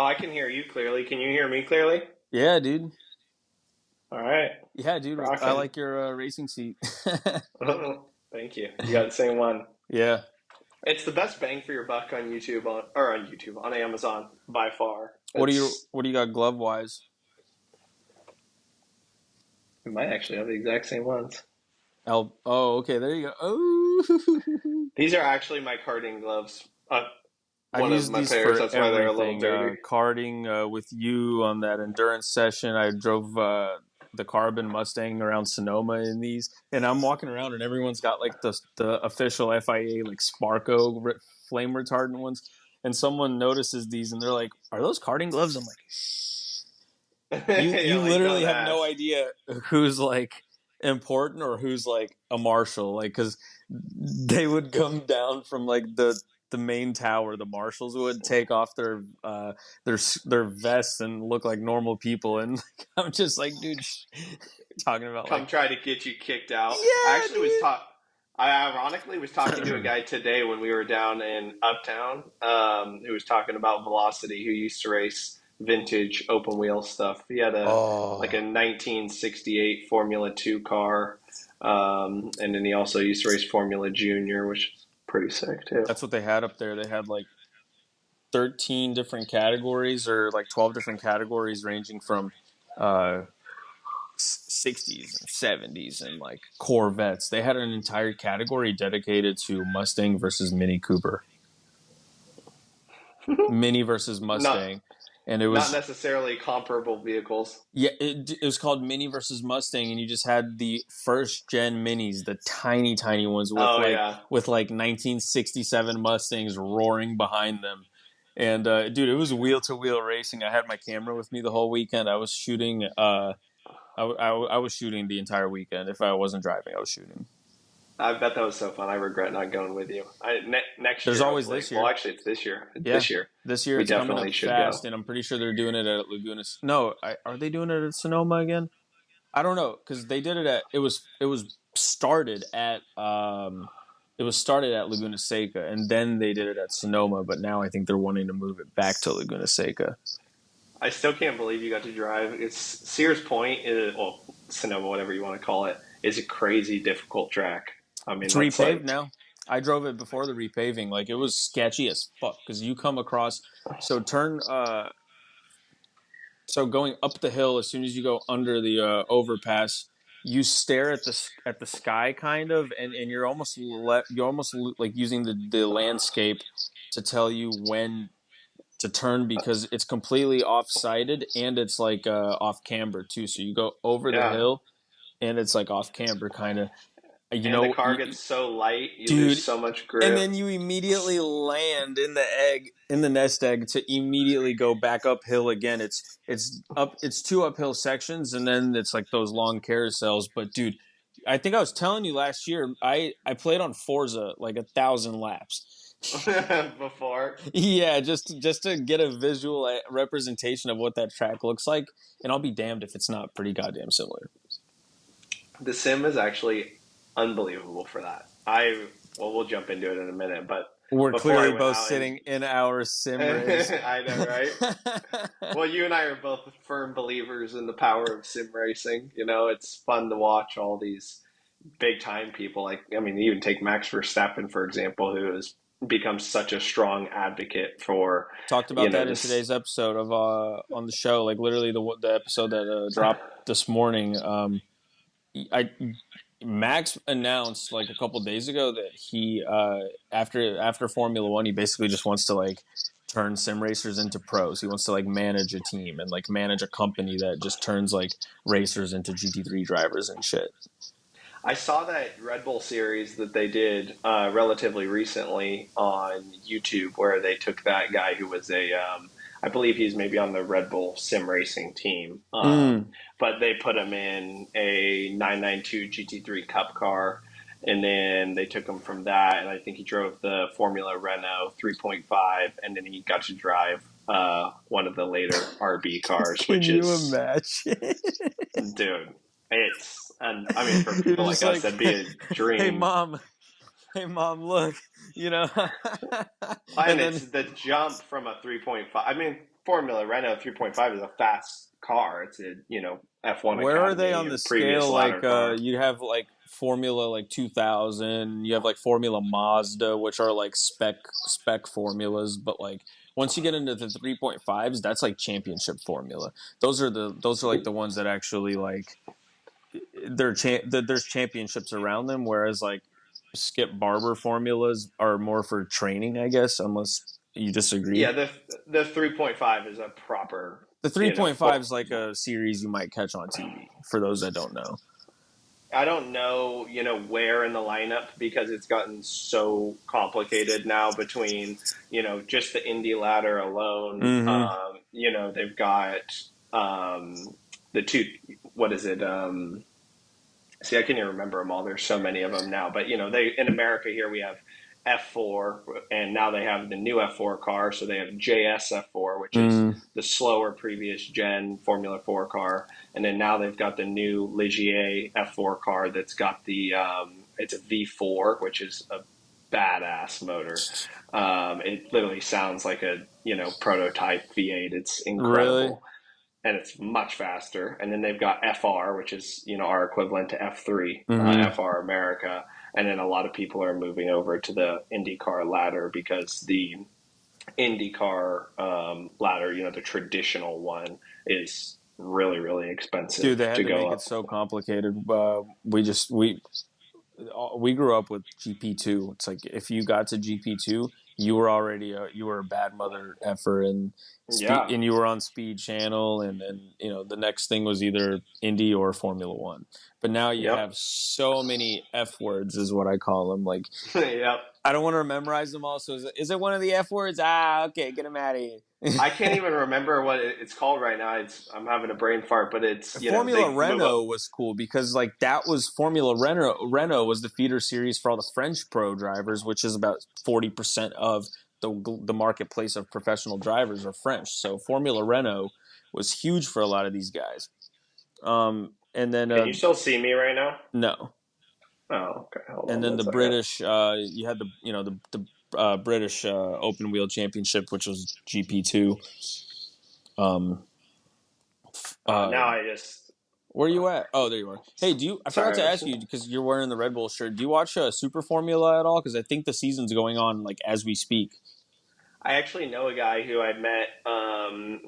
Oh, I can hear you clearly. Can you hear me clearly? Yeah, dude. All right. Yeah, dude. I Rocking. like your racing seat. Thank you. You got the same one. Yeah. It's the best bang for your buck on YouTube on Amazon by far. What do you got glove wise? We might actually have the exact same ones. Okay. There you go. Oh, These are actually my karting gloves. I've One of used my these pairs. for That's why they're a little everything. dirty. Karting with you on that endurance session. I drove the Carbon Mustang around Sonoma in these, and I'm walking around, and everyone's got like the official FIA like Sparko flame retardant ones. And someone notices these, and they're like, "Are those karting gloves?" I'm like, You Yeah, like literally don't have no ask. idea who's like important or who's like a marshal, like because they would come down from like the main tower. The marshals would take off their vests and look like normal people, and like, I'm just like, dude, talking about Come like, try to get you kicked out. I yeah, actually was taught. I ironically was talking to a dude. guy today when we were down in Uptown, who was talking about Velocity, who used to race vintage open wheel stuff. He had a like Oh, a 1968 Formula Two car, and then he also used to race Formula Junior, which is pretty sick too. that's what they had up there. They had like 13 different categories or like 12 different categories ranging from uh 60s and 70s and like Corvettes. They had an entire category dedicated to Mustang versus Mini Cooper, Mini versus not Mustang, and it not was necessarily comparable vehicles. yeah, it was called Mini versus Mustang, and you just had the first gen Minis, the tiny ones Oh yeah. with like 1967 Mustangs roaring behind them. And dude, it was wheel to wheel racing. I had my camera with me the whole weekend. I was shooting. I was shooting the entire weekend. If I wasn't driving, I was shooting. I bet that was so fun. I regret not going with you. Next There's year, always hopefully. this Well, year. actually, it's this year. Yeah, This year, this year we it's coming definitely up should fast, go. and I'm pretty sure they're doing it at Laguna. No, are they doing it at Sonoma again? I don't know because they did it at it was started at Laguna Seca, and then they did it at Sonoma. But now I think they're wanting to move it back to Laguna Seca. I still can't believe you got to drive. It's Sears Point, well, Sonoma, whatever you want to call it, is a crazy difficult track. I mean, It's that's repaved like, now. I drove it before the repaving. Like it was sketchy as fuck because you come across so turn so going up the hill as soon as you go under the overpass, you stare at the sky kind of, and you're almost like using the landscape to tell you when to turn because it's completely off-sided and it's like off camber too. So you go over the yeah. hill and it's like off camber kind of. You And the know, car gets so light, you lose dude, so much and grip. then you immediately land in the nest egg to immediately go back uphill again. It's two uphill sections and then it's like those long carousels. But dude, I think I was telling you last year I played on Forza like 1,000 laps. Before. Yeah, just to get a visual representation of what that track looks like, and I'll be damned if it's not pretty goddamn similar. The sim is actually unbelievable for that. Well, we'll jump into it in a minute, but We're before I clearly went both out and sitting in our sim race. I know, right? Well, you and I are both firm believers in the power of sim racing. You know, it's fun to watch all these big time people. Like, I mean, even take Max Verstappen, for example, who has become such a strong advocate for, Talked you about know, that in this. today's episode of on the show, like literally the episode that dropped this morning. I Max announced like a couple days ago that he after Formula One, he basically just wants to like turn sim racers into pros. He wants to like manage a team and like manage a company that just turns like racers into GT3 drivers and shit. I saw that Red Bull series that they did relatively recently on YouTube, where they took that guy who was I believe he's maybe on the Red Bull sim racing team, Mm. but they put him in a 992 GT3 Cup car, and then they took him from that, and I think he drove the Formula Renault 3.5, and then he got to drive one of the later RB cars, Can which you is, imagine? dude, and I mean, for You're people just like us, like, that'd be a hey dream. mom, hey mom, look, you know, And and then it's the jump from a 3.5. I mean, Formula Renault 3.5 is a fast car. It's a, F1 Where are they Academy on the and previous scale? ladder Like, car. you have like Formula like 2000. You have like Formula Mazda, which are like spec formulas. But like once you get into the 3.5s, that's like championship formula. Those are like the ones that actually like there's championships around them. Whereas like Skip Barber formulas are more for training, I guess. Unless you disagree. Yeah, the 3.5 is a proper, The you know, 3.5 is like a series you might catch on TV. For those that don't know. I don't know, where in the lineup because it's gotten so complicated now between, just the indie ladder alone. Mm-hmm. They've got the two, what is it? See, I can't even remember them all. There's so many of them now. But, they in America here we have F4, and now they have the new F4 car. So they have JS F4, which is Mm. the slower previous gen Formula 4 car. And then now they've got the new Ligier F4 car that's got it's a V4, which is a badass motor. It literally sounds like a, prototype V8. It's Really? incredible, and it's much faster. And then they've got FR, which is our equivalent to F3, Mm-hmm. FR America. And then a lot of people are moving over to the IndyCar ladder because the IndyCar ladder, the traditional one, is really really Dude, expensive they to had to go make it up. so complicated. We grew up with GP2. It's like if you got to GP2, you were already you were a bad mother effer and speed, Yeah, and you were on Speed Channel, and the next thing was either Indy or Formula One. But now you yep, have so many F words, is what I call them. Like yep. I don't want to memorize them all. So is it one of the F words? Ah, okay, get them out of here. I can't even remember what it's called right now. I'm having a brain fart, but it's Formula they move up. Renault was cool because like that was Formula Renault. Renault was the feeder series for all the French pro drivers, which is about 40% of the marketplace of professional drivers are French. So Formula Renault was huge for a lot of these guys. And then Can you still see me right now? no, Oh, okay. Hold and on then one the second. British. You had the British open wheel championship, which was GP2. Um, uh, Now I just Where are you at? Oh, there you are. Hey, do you? I forgot to sorry. ask you because you're wearing the Red Bull shirt. Do you watch Super Formula at all? Because I think the season's going on like as we speak. I actually know a guy who I met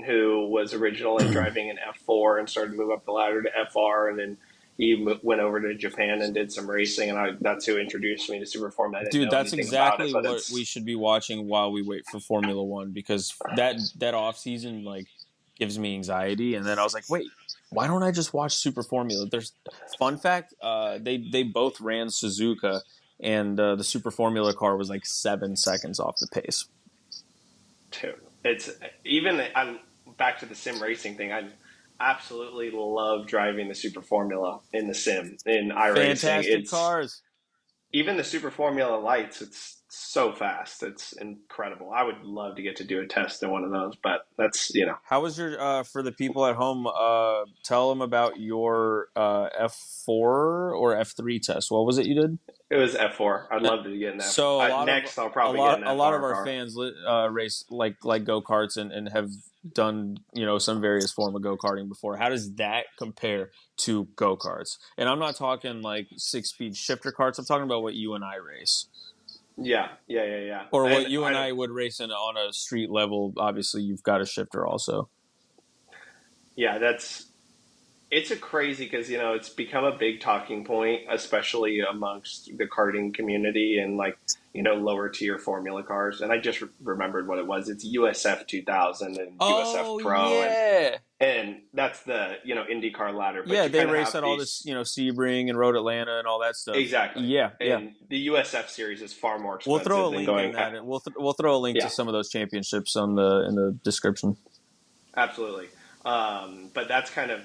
who was originally driving an F4 and started to move up the ladder to FR, and then he went over to Japan and did some racing, and that's who introduced me to Super Formula. I didn't Dude, know that's anything about it, exactly but what we it's should be watching while we wait for Formula One because that off season like gives me anxiety. And then I was like, wait, why don't I just watch Super Formula? There's fun fact. They both ran Suzuka, and the Super Formula car was like 7 seconds off the pace. too. It's even I'm back to the sim racing thing. I absolutely love driving the Super Formula in the sim in iRacing. Fantastic It's cars. even the Super Formula lights. It's so fast. It's incredible. I would love to get to do a test in one of those, but that's How was your for the people at home? Tell them about your F4 or F3 test. What was it you did? it was F4. I'd love to get an F. So Next, I'll probably get an a lot of FR our car. fans race like go karts and have done some various form of go karting before. How does that compare to go karts? And I'm not talking like 6-speed shifter karts. I'm talking about what you and I race, Yeah. or what And you I and don't. I would race on a street level. Obviously, you've got a shifter also. Yeah, it's a crazy because it's become a big talking point, especially amongst the karting community and like lower tier formula cars. And I just remembered what it was. It's USF 2000 and USF Oh Pro, yeah. and that's the IndyCar ladder. But Yeah, you they kind of race have at all this, these Sebring and Road Atlanta and all that stuff. exactly. Yeah, yeah. And the USF series is far more We'll throw a expensive than link in going. that. We'll throw a link to Yeah, some of those championships on the in the description. absolutely. But that's kind of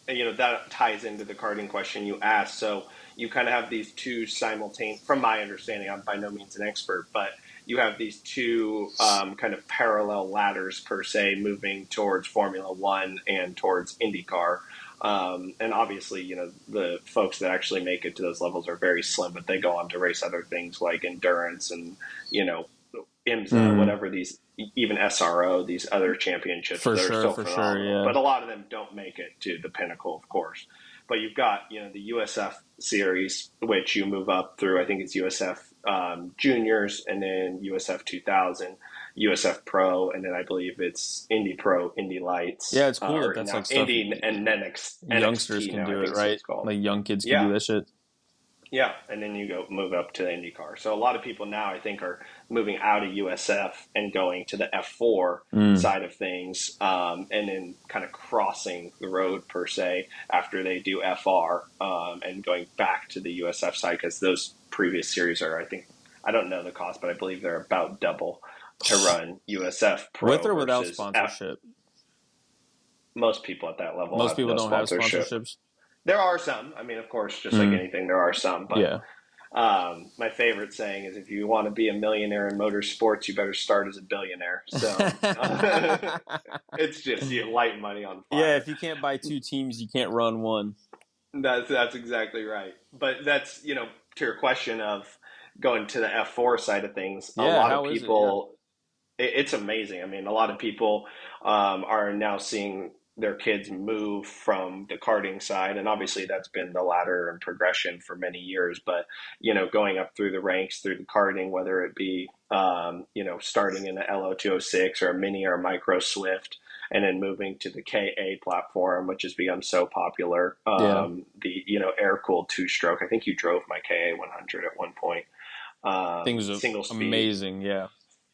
that ties into the karting question you asked. So you kind of have these two simultaneous, from my understanding, I'm by no means an expert, but you have these two kind of parallel ladders per se moving towards Formula One and towards IndyCar. And obviously, the folks that actually make it to those levels are very slim, but they go on to race other things like endurance and, IMSA, Mm. whatever these, even SRO, these other championships For that are sure, so for sure, phenomenal. yeah. But a lot of them don't make it to the pinnacle, of course. But you've got, the USF series, which you move up through. I think it's USF Juniors, and then USF 2000, USF Pro, and then I believe it's Indy Pro, Indy Yeah, Lights, it's cool that or that's now like stuff Indy, and then youngsters NXT can now, I do it, think is what right? it's called. Like young kids can do Yeah, that shit. yeah, and then you move up to the IndyCar. So a lot of people now, I think, are moving out of USF and going to the F4 Mm. side of things, and then kind of crossing the road per se after they do FR, and going back to the USF side, because those previous series are, I think, I don't know the cost, but I believe they're about double to run USF With Pro or without versus F. sponsorship? Most people at that level Most have people no don't have sponsorship. sponsorships. There are some. I mean, of course, just like Mm. anything, there are some, but. Yeah. My favorite saying is, if you want to be a millionaire in motorsports, you better start as a billionaire. So it's just light money on Yeah, fire. if you can't buy two teams, you can't run one. That's exactly right. But that's, to your question of going to the F4 side of things, a Yeah, lot of how is it? Yeah. people, it's amazing. I mean, a lot of people are now seeing their kids move from the karting side, and obviously that's been the ladder and progression for many years. But going up through the ranks through the karting, whether it be starting in an LO206 or a mini or a micro Swift, and then moving to the KA platform, which has become so popular. Yeah. The air cooled two stroke. I think you drove my KA 100 at one point. Things are Single speed. amazing, yeah.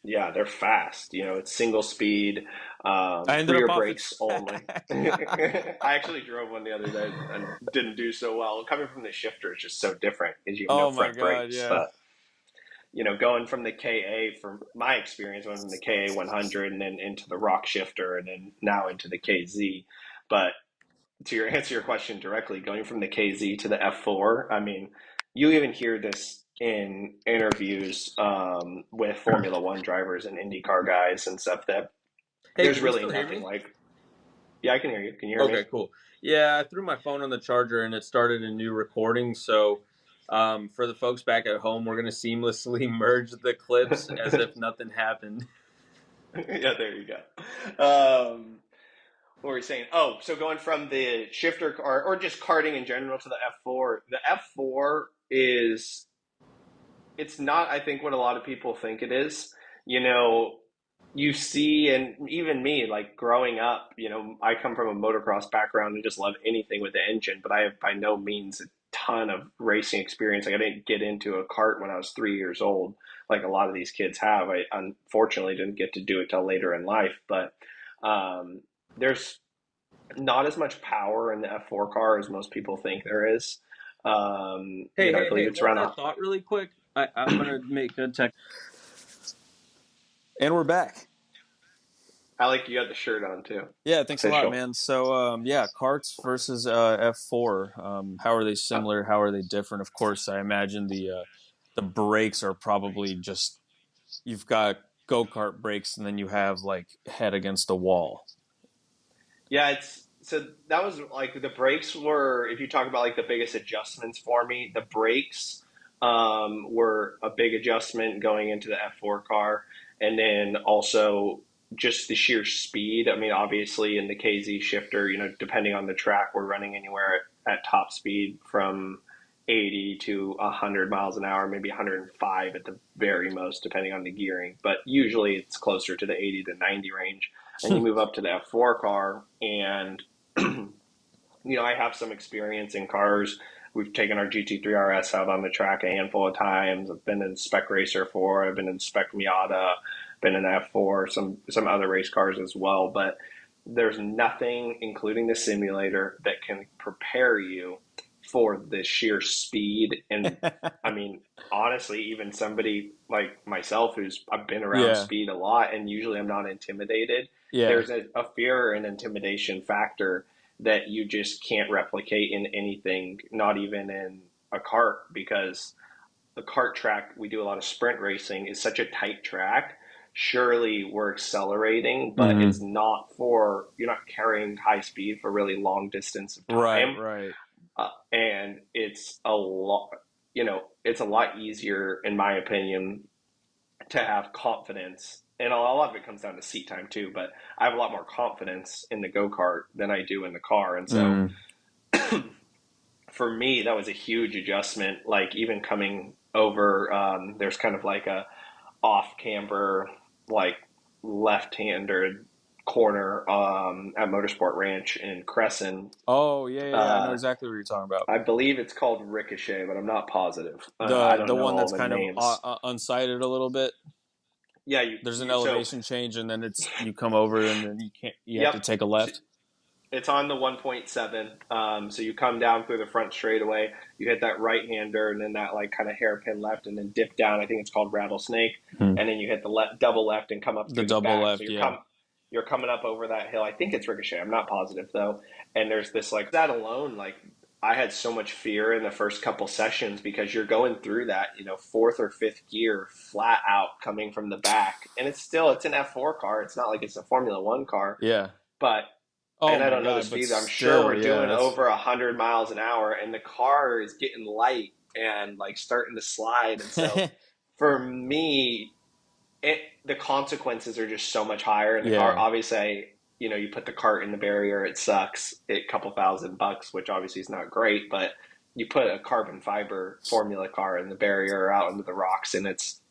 Yeah, they're fast. It's single speed, I ended up rear off the brakes only. track. I actually drove one the other day and didn't do so well. Coming from the shifter is just so different because you have no Oh my front god, brakes. yeah. But going from the KA, from my experience, went from the KA 100 and then into the rock shifter and then now into the KZ. But to answer your question directly, going from the KZ to the F4, I mean, you even hear this in interviews with Formula One drivers and IndyCar guys and stuff, that Hey, there's can you really still hear nothing me? like. Yeah, I can hear you. Can you hear Okay, me? cool. Yeah, I threw my phone on the charger and it started a new recording. So, for the folks back at home, we're going to seamlessly merge the clips as if nothing happened. Yeah, there you go. What were we saying? Oh, so going from the shifter car or just karting in general to the F4, the F4 is, it's not, I think, what a lot of people think it is. You know, you see, and even me, like growing up, I come from a motocross background and just love anything with the engine, but I have by no means a ton of racing experience. Like, I didn't get into a kart when I was 3 years old, like a lot of these kids have. I unfortunately didn't get to do it till later in life, but there's not as much power in the F4 car as most people think there is. I believe it's Hold around that thought really quick. I'm going to make a tech. And we're back. I like you got the shirt on too. Yeah, thanks a lot, Official. man. So, yeah, karts versus F4. How are they similar? How are they different? Of course, I imagine the brakes are probably just, you've got go-kart brakes and then you have like head against a wall. Yeah, it's so that was like the brakes were, if you talk about like the biggest adjustments for me, the brakes were a big adjustment going into the F4 car, and then also just the sheer speed. I mean, obviously in the KZ shifter, depending on the track, we're running anywhere at top speed from 80 to 100 miles an hour, maybe 105 at the very most, depending on the gearing. But usually it's closer to the 80 to 90 range. And you move up to the F4 car, and I have some experience in cars. We've taken our GT3 RS out on the track a handful of times. I've been in Spec Racer 4. I've been in Spec Miata. Been in F4. Some other race cars as well. But there's nothing, including the simulator, that can prepare you for the sheer speed. And I mean, honestly, even somebody like myself, I've been around Yeah, speed a lot, and usually I'm not intimidated. yeah, There's a fear and intimidation factor that you just can't replicate in anything, not even in a kart, because the kart track, we do a lot of sprint racing, is such a tight track. Surely we're accelerating, but hmm, it's not for, you're not carrying high speed for really long distance of right, time. right. And it's a lot, it's a lot easier, in my opinion, to have confidence. And a lot of it comes down to seat time too, but I have a lot more confidence in the go-kart than I do in the car. And so for me, that was a huge adjustment. Like even coming over, there's kind of like a off camber, like left-handed corner at Motorsport Ranch in Crescent. Oh yeah. I know exactly what you're talking about. I believe it's called Ricochet, but I'm not positive. I don't The know one all that's the kind of names. unsighted a little bit. Yeah, There's an so elevation change, and then you come over, and then you have yep. to take a left. It's on the 1.7. So you come down through the front straightaway, you hit that right-hander, and then that like kind of hairpin left, and then dip down. I think it's called Rattlesnake, and then you hit the double left and come up The through the double back. So left, yeah. you're coming up over that hill. I think it's Ricochet. I'm not positive though. And there's this like that alone, like I had so much fear in the first couple sessions because you're going through that, fourth or fifth gear flat out coming from the back, and it's an F4 car. It's not like it's a Formula One car, Yeah. but. Oh And I my don't know the god! But speed. I'm sure still, we're yeah. doing over 100 miles an hour, and the car is getting light and like starting to slide. And so, for me, the consequences are just so much higher. And the car, Yeah. obviously, you put the cart in the barrier, it sucks. A couple $1,000, which obviously is not great, but you put a carbon fiber Formula car in the barrier out into the rocks, and it's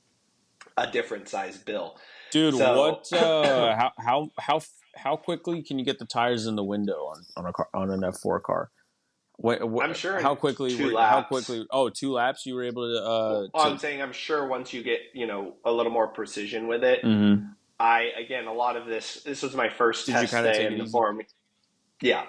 a different size bill. Dude, So. what? How quickly can you get the tires in the window on a car, on an F4 car? I'm sure How in quickly? two laps. Oh, 2 laps. You were able Well, to. I'm saying I'm sure once you get, a little more precision with it, Mm-hmm. again, a lot of this was my first Did you test kind of day take in it the easy? form. Yeah.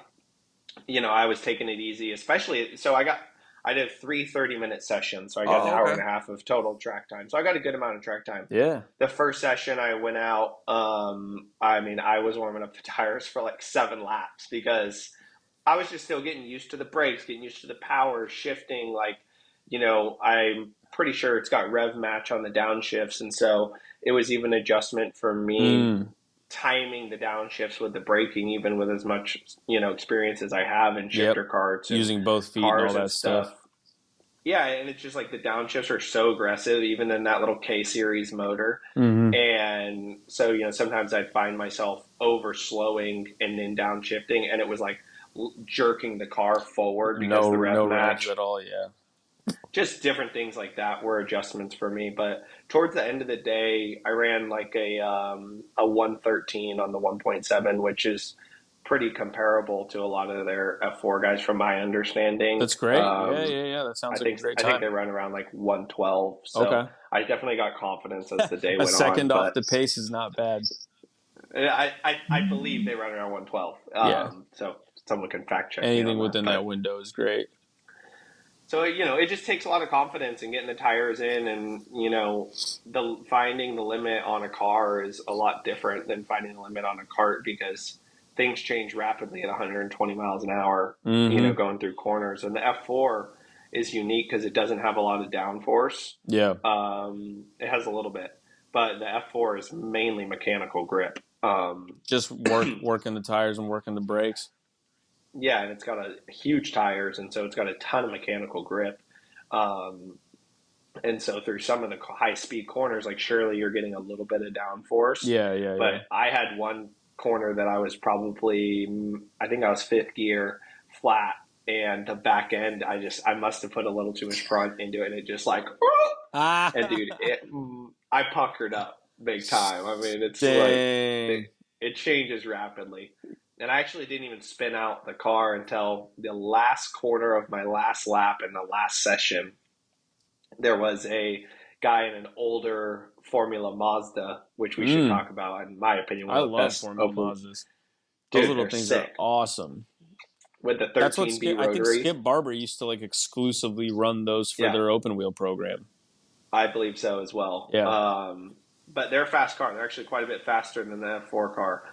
I was taking it easy, especially, so I did 3 30-minute sessions. So I got an Oh, hour okay. and a half of total track time. So I got a good amount of track time. Yeah. The first session I went out, I was warming up the tires for like 7 laps because I was just still getting used to the brakes, getting used to the power shifting. Like, I'm pretty sure it's got rev match on the downshifts. And so it was even adjustment for me Mm. timing the downshifts with the braking, even with as much, experience as I have in Yep. shifter carts and Using both feet and all cars and that stuff. stuff. Yeah. And it's just like the downshifts are so aggressive, even in that little K series motor. Mm-hmm. And so, sometimes I'd find myself over slowing and then downshifting, and it was like jerking the car forward because the rev No revs match. at all. Yeah. Just different things like that were adjustments for me. But towards the end of the day, I ran like a 113 on the 1.7, which is pretty comparable to a lot of their F4 guys from my understanding. That's great. Yeah. That sounds like a great I think time. they run around like 112. So Okay. I definitely got confidence as the day A went on. second off But the pace is not bad. I believe they run around 112. Yeah. So someone can fact check me Anything on that. within that But window is great. so, it just takes a lot of confidence in getting the tires in, and, finding the limit on a car is a lot different than finding the limit on a kart because things change rapidly at 120 miles an hour, Mm-hmm. going through corners. And the F4 is unique because it doesn't have a lot of downforce. Yeah. It has a little bit, but the F4 is mainly mechanical grip. Just working the tires and working the brakes. Yeah, and it's got huge tires, and so it's got a ton of mechanical grip. Um, and so through some of the high speed corners, like surely you're getting a little bit of downforce. Yeah. But I had one corner that I was probably, I think I was fifth gear flat, and the back end, I must have put a little too much front into it, and it just like, and dude, I puckered up big time. I mean, it's like Dang. it changes rapidly. And I actually didn't even spin out the car until the last quarter of my last lap in the last session. There was a guy in an older Formula Mazda, which we should talk about. In my opinion, one I of the love best Formula of the. Mazdas. Those Dude, little they're things are sick awesome. with the That's what 13B I think rotary. Skip Barber used to like exclusively run those for Yeah, their open wheel program. I believe so as well. Yeah. But they're a fast car. They're actually quite a bit faster than the F4 car.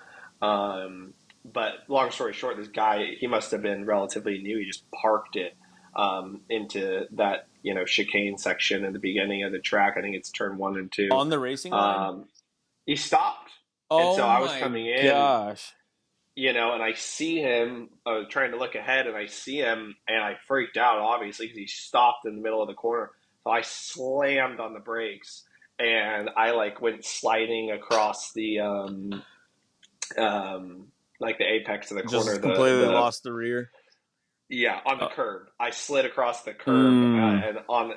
But long story short, this guy, he must have been relatively new. He just parked it into that chicane section in the beginning of the track. I think it's turn 1 and 2. On the racing line? He stopped, and so Oh I was my coming in, gosh. and I see him trying to look ahead, and I see him, and I freaked out obviously because he stopped in the middle of the corner. So I slammed on the brakes, and I like went sliding across the like the apex of the corner, Just completely the lost the rear. yeah, on the Uh, curb. I slid across the curb mm. and on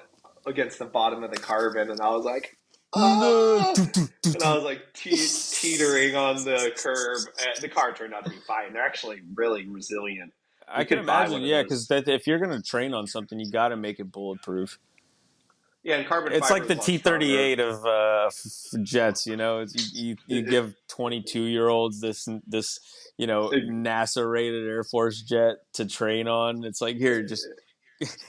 against the bottom of the carbon, and I was like, No. ah! And I was like teetering on the curb. The car turned out to be fine. They're actually really resilient. I You can could buy imagine, one of yeah, because those. if you're gonna train on something, you got to make it bulletproof. Yeah, and carbon It's fiber like is the a lot stronger. T-38 of jets. You give 22-year-olds this NASA rated Air Force jet to train on. It's like, here, just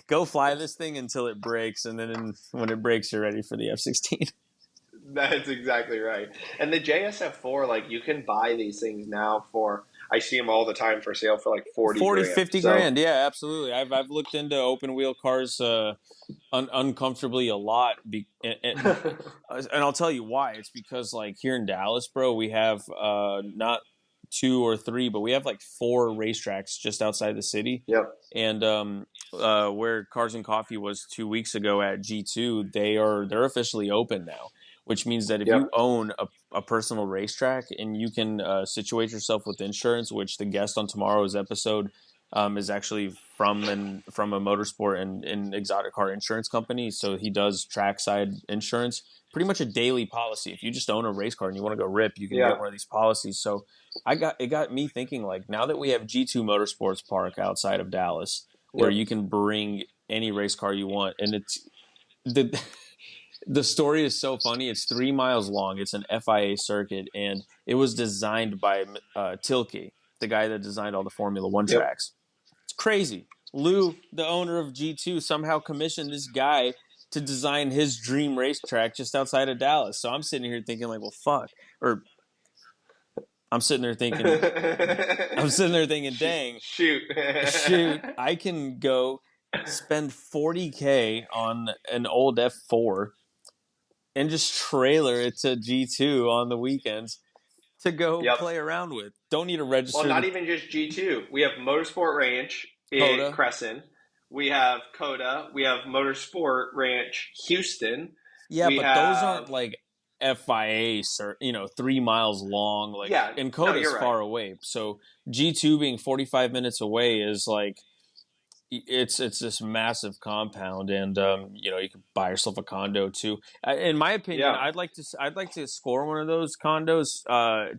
go fly this thing until it breaks, and then when it breaks, you're ready for the F-16. That's exactly right. And the JSF4, like you can buy these things now for. I see them all the time for sale for like 40 40, grand. 50 So grand. Yeah, absolutely. I've looked into open wheel cars uncomfortably a lot. And I'll tell you why. It's because like here in Dallas, bro, we have not two or three, but we have like four racetracks just outside the city. yep, And where Cars and Coffee was 2 weeks ago at G2, they're officially open now, which means that if you yep, own a personal racetrack and you can situate yourself with insurance, which the guest on tomorrow's episode is actually from a motorsport and exotic car insurance company. So he does trackside insurance, pretty much a daily policy. If you just own a race car and you want to go rip, you can get yeah, one of these policies. So it got me thinking, like, now that we have G2 Motorsports Park outside of Dallas, where yep. you can bring any race car you want, and it's the the story is so funny. It's 3 miles long. It's an FIA circuit, and it was designed by Tilke, the guy that designed all the Formula One Yep. tracks. It's crazy. Lou, the owner of G2, somehow commissioned this guy to design his dream racetrack just outside of Dallas. So I'm sitting here thinking, like, well, fuck. Or I'm sitting there thinking, shoot, dang, shoot. shoot, I can go spend 40K on an old F4 and just trailer it to G2 on the weekends to go Yep. play around with. Don't need to Well, register not the even just G2. We have Motorsport Ranch in Coda. Crescent. We have Coda. We have Motorsport Ranch Houston. Yeah, We but those aren't have like FIA, 3 miles long. Like, yeah. and No, Coda's you're right. far away. So G2 being 45 minutes away is like it's this massive compound, and you can buy yourself a condo too. In my opinion, Yeah, I'd like to score one of those condos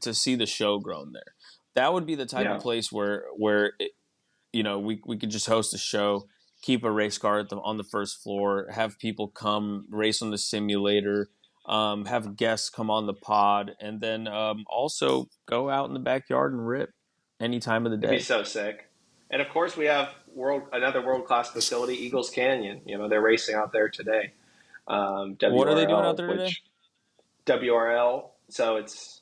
to see the show grown there. That would be the type of yeah. place we could just host a show, keep a race car on the first floor, have people come race on the simulator, have guests come on the pod, and then also go out in the backyard and rip any time of the It'd be day. so sick. And of course, we have another world class facility, Eagles Canyon. They're racing out there today. What are they doing out WRL, there today? which WRL. So it's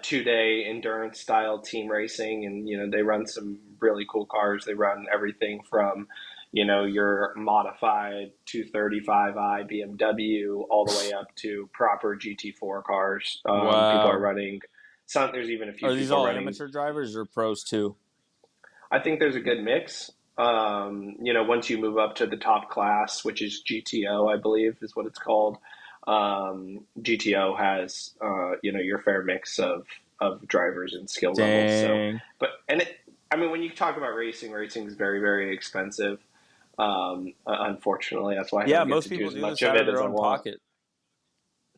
2 day endurance style team racing, and they run some really cool cars. They run everything from your modified 235i BMW all the way up to proper GT4 cars. People are Wow. running. Some There's even a few Are these people all running. amateur drivers or pros too? I think there's a good mix. Once you move up to the top class, which is GTO, I believe is what it's called. GTO has your fair mix of drivers and skill levels. So, Dang. I mean, when you talk about racing is very, very expensive. Unfortunately, that's why I Yeah, don't get most to do people as do this much of out of it their as I own want. pocket.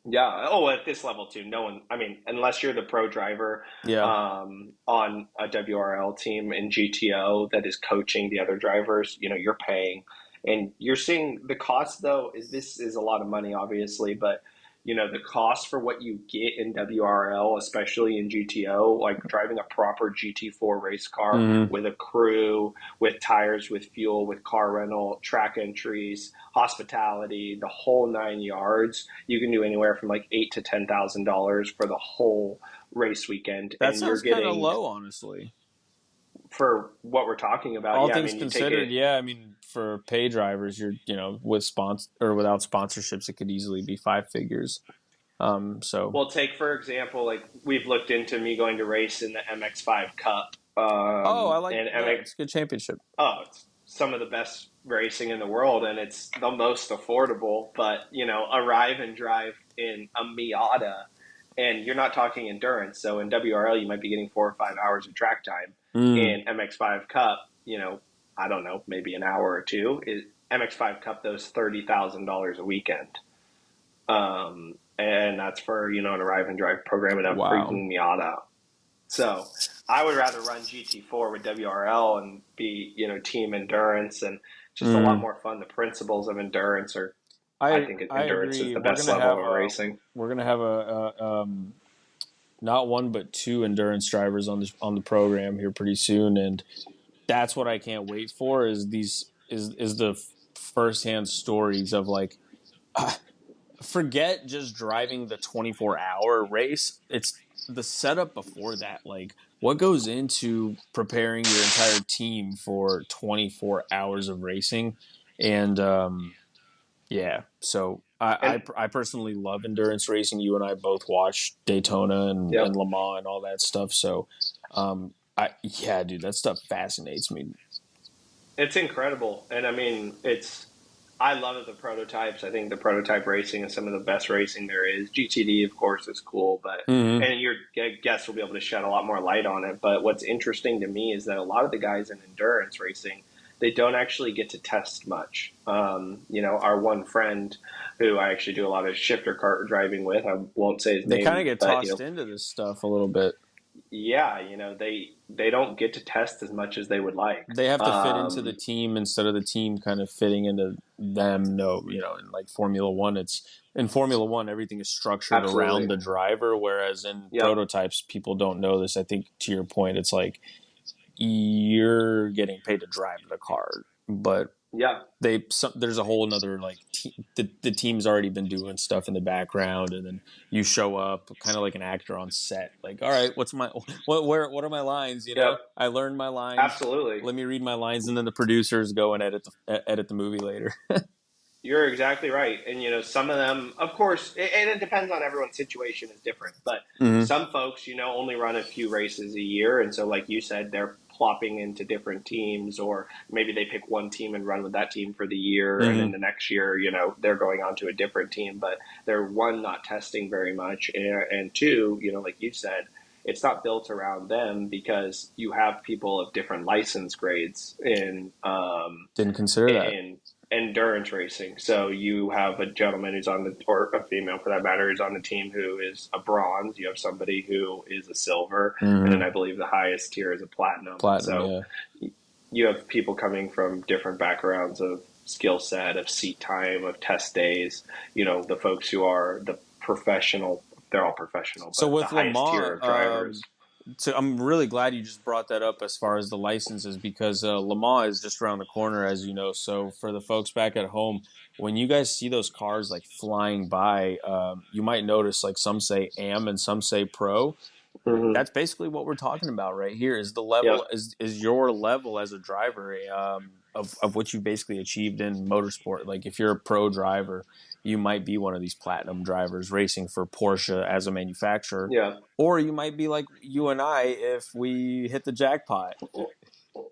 Yeah. Oh, at this level too, no one. I mean, unless you're the pro driver Yeah. on a WRL team in GTO that is coaching the other drivers, you're paying, and you're seeing the cost. Though this is a lot of money, obviously, but the cost for what you get in WRL, especially in GTO, like driving a proper GT4 race car Mm-hmm. with a crew, with tires, with fuel, with car rental, track entries, hospitality, the whole 9 yards. You can do anywhere from like $8,000 to $10,000 for the whole race weekend, That and you're sounds kind of getting low, honestly. for what we're talking about. All Yeah, I things mean, you take considered, it. yeah. I mean, for pay drivers, with sponsor or without sponsorships, it could easily be five figures. So. Well, take for example, like we've looked into me going to race in the MX5 Cup, Oh, I like and that. MX. It's a good championship. It's some of the best racing in the world, and it's the most affordable. But arrive and drive in a Miata, and you're not talking endurance. So in WRL, you might be getting 4 or 5 hours of track time. Mm. In MX5 Cup, I don't know, maybe an hour or two. MX5 Cup, those $30,000 a weekend. And that's for, an arrive and drive program in a Wow. freaking Miata. So I would rather run GT4 with WRL and be, team endurance, and just a lot Mm. more fun. The principles of endurance I I think I endurance is agree. the best level of racing. We're gonna have not one but two endurance drivers on the program here pretty soon, and that's what I can't wait for. Is these is the firsthand stories of like forget just driving the 24-hour race. It's the setup before that. Like what goes into preparing your entire team for 24 hours of racing, and yeah. So And I personally love endurance racing. You and I both watch Daytona and yep, Le Mans and all that stuff. So yeah, dude, that stuff fascinates me. it's incredible. And I mean, I love the prototypes. I think the prototype racing is some of the best racing there is. GTD, of course, is cool, Mm-hmm. and your guests will be able to shed a lot more light on it. But what's interesting to me is that a lot of the guys in endurance racing, they don't actually get to test much. Our one friend who I actually do a lot of shifter kart driving with, I won't say his They kind of name, get but tossed into this stuff a little bit. yeah, they don't get to test as much as they would like. They have to fit into the team instead of the team kind of fitting into them. No, in like Formula One, in Formula One, everything is structured around Absolutely. the driver, whereas in Yep. prototypes, people don't know this. I think to your point, it's like you're getting paid to drive the car, but Yeah. there's a whole another like the team's already been doing stuff in the background, and then you show up kind of like an actor on set, like, all right, what are my lines, Yep. I learned my lines, Absolutely. let me read my lines, and then the producers go and edit the movie later. You're exactly right. And, some of them, of course, and it depends on everyone's situation is different, but Mm-hmm. some folks, only run a few races a year. And so, like you said, they're plopping into different teams, or maybe they pick one team and run with that team for the year. And then Mm-hmm. the next year, they're going on to a different team, but they're one, not testing very much. And two, like you said, it's not built around them because you have people of different license grades Didn't consider that. in endurance racing. So you have a gentleman who's on the, or a female for that matter, who's on the team who is a bronze. You have somebody who is a silver, and then Mm-hmm. I believe the highest tier is a platinum. Platinum, So yeah. you have people coming from different backgrounds of skill set, of seat time, of test days. The folks who are the professional, they're all professional, So but the with highest tier Lamar, of drivers. so I'm really glad you just brought that up as far as the licenses, because Le Mans is just around the corner, as you know. So for the folks back at home, when you guys see those cars like flying by, you might notice like some say AM and some say Pro. Mm-hmm. That's basically what we're talking about right here. Is the Yep. level is your level as a driver, of what you basically achieved in motorsport. Like if you're a pro driver, you might be one of these platinum drivers racing for Porsche as a manufacturer, Yeah. or you might be like you and I if we hit the jackpot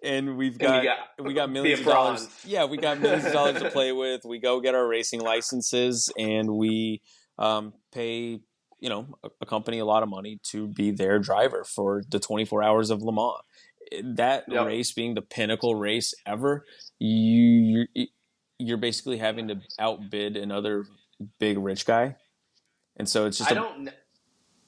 and And you got we got be millions a of dollars. bronze. Yeah, we got millions of dollars to play with. We go get our racing licenses, and we pay a company a lot of money to be their driver for the 24 hours of Le Mans. That Yep. race being the pinnacle race ever, you you're basically having to outbid another big rich guy, and so it's just I a don't.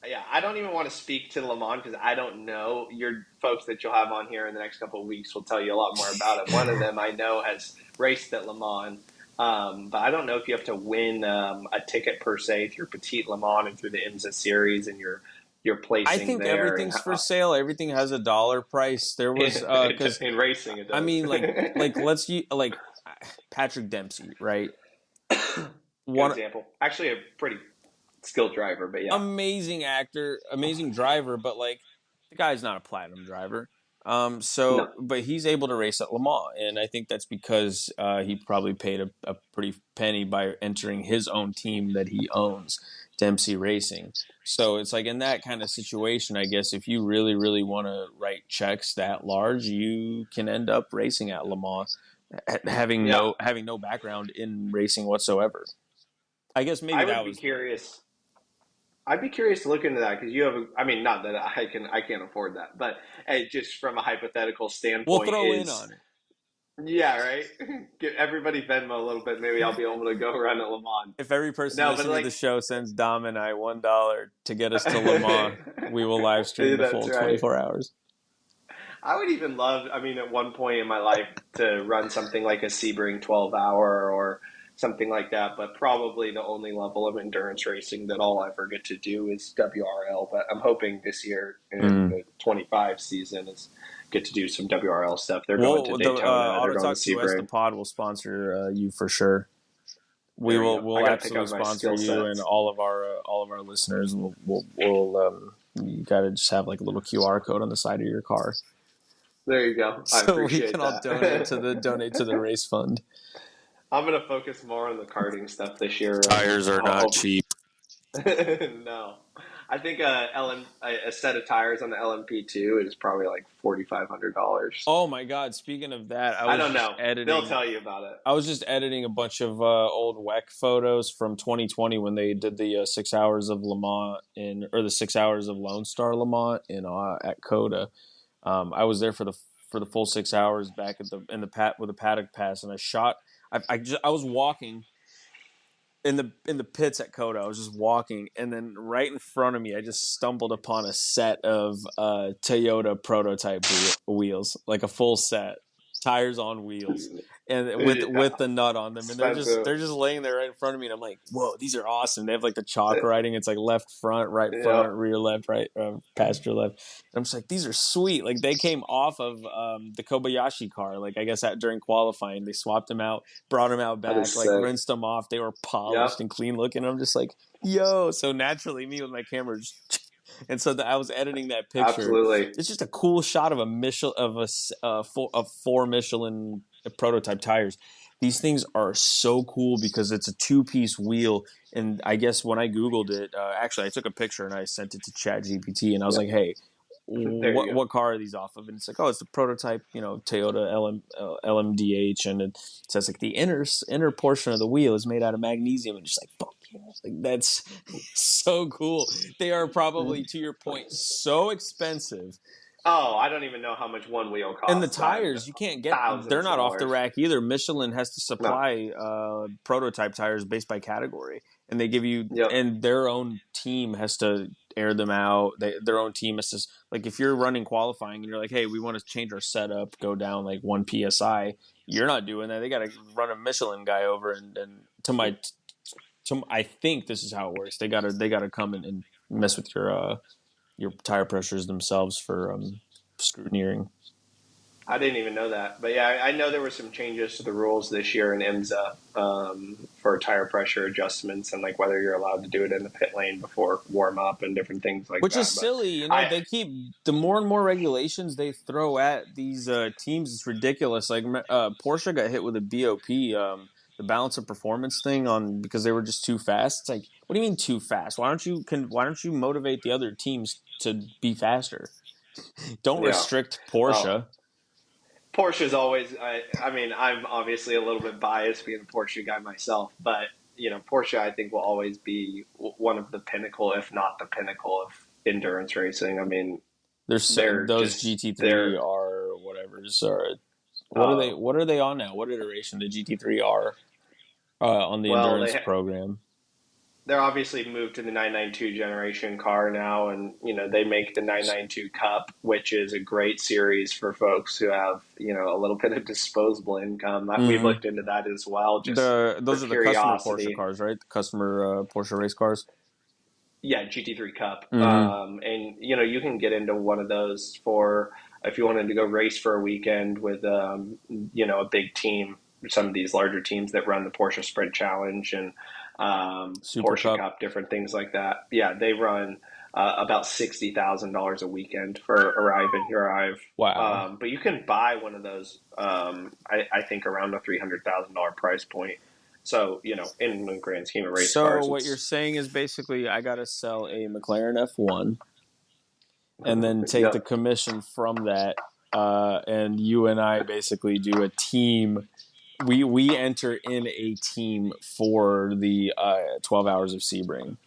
Yeah, I don't even want to speak to Le Mans because I don't know. Your folks that you'll have on here in the next couple of weeks will tell you a lot more about it. One of them I know has raced at Le Mans, but I don't know if you have to win a ticket per se through Petite Le Mans and through the IMSA series, and you're I placing think there. And everything's for sale. Everything has a dollar price. There was because in racing, it I does. mean like Patrick Dempsey, right? Good One example. Actually, a pretty skilled driver, but yeah, amazing actor, amazing driver, but like the guy's not a platinum driver. no, But he's able to race at Le Mans, and I think that's because he probably paid a pretty penny by entering his own team that he owns, Dempsey Racing. So it's like in that kind of situation, I guess if you really, really want to write checks that large, you can end up racing at Le Mans, yeah. having no background in racing whatsoever. I guess maybe I that would be was curious. I'd be curious to look into that because you have. I mean, not that I can't afford that, but just from a hypothetical We'll standpoint, throw in is on it. yeah, right. Get everybody Venmo a little bit. Maybe I'll be able to go run at Le Mans. If every person No, but listening to like, the show sends Dom and I $1 to get us to Le Mans, we will live stream the that's full right. 24 hours. I would even love, I mean, at one point in my life to run something like a Sebring 12 hour or something like that, but probably the only level of endurance racing that I'll ever get to do is WRL. But I'm hoping this year in Mm. the 25 season is get to do some WRL stuff. They're going to Well, the Daytona, they're going to AutoTalksUS, the Sebring. pod will sponsor you for sure. There we go. I We'll got to pick absolutely up my sponsor skill you, and sets. all of our listeners. We'll you got to just have like a little QR code on the side of your car, There you go. I so we can appreciate all that. donate to the race fund. I'm going to focus more on the karting stuff this year, and Tires are not cheap. no, I think a set of tires on the LMP2 is probably like $4,500. Oh my God! Speaking of that, I don't know. They'll tell you about it. I was just editing a bunch of old WEC photos from 2020 when they did the 6 hours of Le Mans or the 6 hours of Lone Star Le Mans at Coda. I was there for the full 6 hours back at with the paddock pass, and I shot. I was walking in the pits at Coda. I was just walking, and then right in front of me, I just stumbled upon a set of Toyota prototype wheels, like a full set, tires on wheels, and with the nut on them, and Expensive. they're just laying there right in front of me, and I'm like, whoa, these are awesome. They have like the chalk writing. It's like left front, right front, Yep. rear left, right passenger left. And I'm just like, these are sweet. Like they came off of the Kobayashi car. Like I guess during qualifying, they swapped them out, brought them out That is back, like sick. rinsed them off. They were Yep. polished and clean looking. I'm just like, yo. So naturally, me with my camera, and so I was editing that picture. Absolutely. It's just a cool shot of of four Michelin prototype tires. These things are so cool because it's a two-piece wheel. And I guess when I Googled it, actually, I took a picture and I sent it to ChatGPT, and I was Yep. like, hey, There you go. what car are these off of? And it's like, oh, it's the prototype, Toyota LMDH, and it says like the inner portion of the wheel is made out of magnesium, and just like, fuck yeah, like that's so cool. They are probably, to your point, so expensive. Oh, I don't even know how much one wheel And the costs. tires, you can't get, they're Thousands of not off the dollars. rack either. Michelin has to No. supply prototype tires based by category. And they give you, Yep. and their own team has to air them out. Their own team has to, like, if you're running qualifying and you're like, hey, we want to change our setup, go down like 1 PSI, you're not doing that. They got to run a Michelin guy over. And I think this is how it works. They got to come and mess with your tire pressures themselves for scrutineering. I didn't even know that. But yeah, I know there were some changes to the rules this year in IMSA for tire pressure adjustments and like whether you're allowed to do it in the pit lane before warm up and different things like Which that. is But silly, I they keep the more and more regulations they throw at these teams. It's ridiculous. Like Porsche got hit with a BOP, the balance of performance thing, on because they were just too fast. It's like, what do you mean too fast? Why don't you motivate the other teams to be faster? Don't yeah. restrict Well, Porsche. Porsche's always. I mean, I'm obviously a little bit biased being a Porsche guy myself, but Porsche I think will always be one of the pinnacle, if not the pinnacle, of endurance racing. I mean, they're Those just GT3 they're. are whatever's are Oh what are they on now? What iteration the GT3 are on the well, endurance program? they're obviously moved to the 992 generation car now, and they make the 992 Cup, which is a great series for folks who have a little bit of disposable income. We've Mm-hmm. looked into that as well, just for Those are the customer Porsche curiosity. cars, right? The customer Porsche race cars. Yeah, GT3 Cup, Mm-hmm. and you can get into one of those for if you wanted to go race for a weekend with a big team. Some of these larger teams that run the Porsche Sprint Challenge and Super Porsche Cup. Cup, different things like that. Yeah, they run about $60,000 a weekend for arrive and arrive. Wow. But you can buy one of those. I think around a $300,000 price point. So in the grand scheme of race So cars, what you're it's saying is basically I got to sell a McLaren F1 and then take the yep. commission from that, and you and I basically do a team. We enter in a team for the 12 hours of Sebring.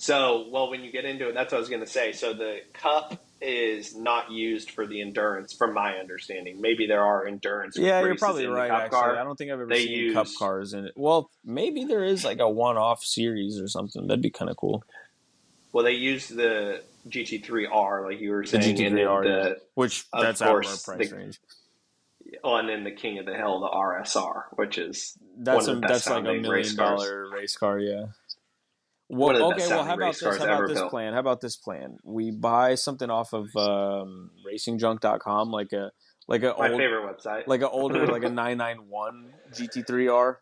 So, well, when you get into it, that's what I was going to say. So the cup is not used for the endurance, from my understanding. Maybe there are endurance Yeah, you're races probably in the right. cup Actually, car. I don't think I've ever They seen cup use, cars in it. Well, maybe there is like a one-off series or something. That'd be kind of cool. well, they use the GT3R, like you were The saying, and then GT3R, yeah, which of that's out of our course, price range. and then the king of the hill, the RSR, which is one That's of the best that's like a sounding race million cars. dollar race car. Yeah. One Well, of the best okay. Well, how sounding about race this? cars How about ever this built. plan? How about this plan? We buy something off of racingjunk.com, My favorite website. like a older like a 991 GT3R.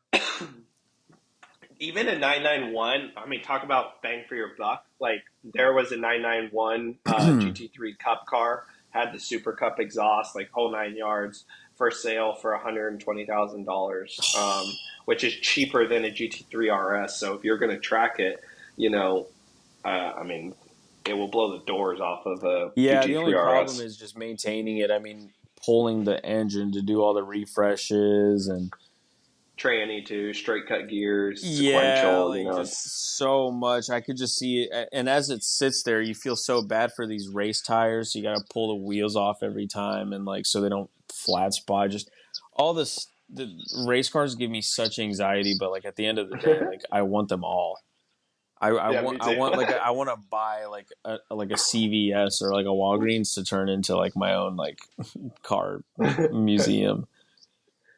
Even a 991, I mean, talk about bang for your buck. Like, there was a 991 GT3 Cup car, had the Super Cup exhaust, like whole 9 yards, for sale for $120,000, which is cheaper than a GT3 RS. So if you're going to track it, you know, I mean, it will blow the doors off of a Yeah, the only GT3 problem RS. is just maintaining it. I mean, pulling the engine to do all the refreshes and Tranny too, straight cut gears, yeah, sequential, like just so much. I could just see it. And as it sits there, you feel so bad for these race tires. You got to pull the wheels off every time, and like so they don't flat spot. Just all this. The race cars give me such anxiety, but like at the end of the day, like I want them all. Yeah, me I too. want like I want to buy like a CVS or like a Walgreens to turn into like my own like car museum.